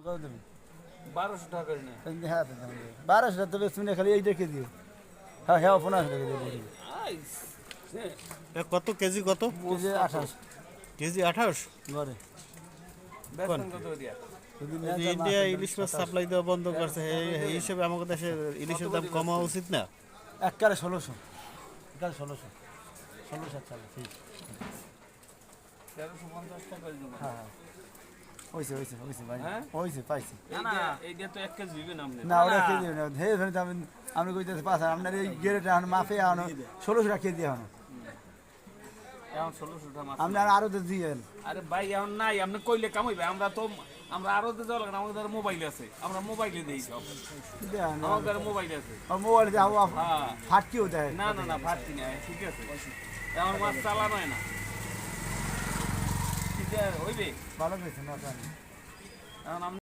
কত দেবেন? 1200 টাকা করে না। হ্যাঁ 1200 তো বেশ শুনে খালি এই দেখে দিও। হ্যাঁ হ্যাঁ 15 টাকা দিয়ে দিও। কত কেজি কত? কেজি 28 কেজি 28 ঘরে। বেতন কত দিয়া? যদি এই যে ইন্ডিয়া ইলিশ মাছ সাপ্লাই দেওয়া বন্ধ করছে এই হিসেবে আমাদের দেশে ইলিশের দাম কমা উচিত না? একবারে 1600 একবারে 1600 চালে ঠিক। 1350 টাকা করে দিবেন। হ্যাঁ হইছে ভাই হ্যাঁ? হইছে পাইছি। এইটা তো 1 কেজি দিবেন আপনি। না ওরা কেজি না হে ফেলে আমি কইতেছি পাঁচ আপনার এই গেরেটা এখন মাফে এখন 1600 টাকা কেজি এখন এখন 1600 টাকা মাছ। আপনি আরো তো দিয়েন। আরে ভাই এখন নাই, আপনি কইলে কামাইবে। আমরা আরো তো যাওয়া লাগে না, আমাদের মোবাইল আছে, আমরা মোবাইলে দেই সব। আমাদের মোবাইল আছে। মোবাইল দিয়ে হ্যাঁ। ফাটকিও দেয়। না ফাটছি না, ঠিক আছে। আমার মাছ চালানো হয় না। ঠিক আছে হইবে। ভালো পেয়েছেন এখন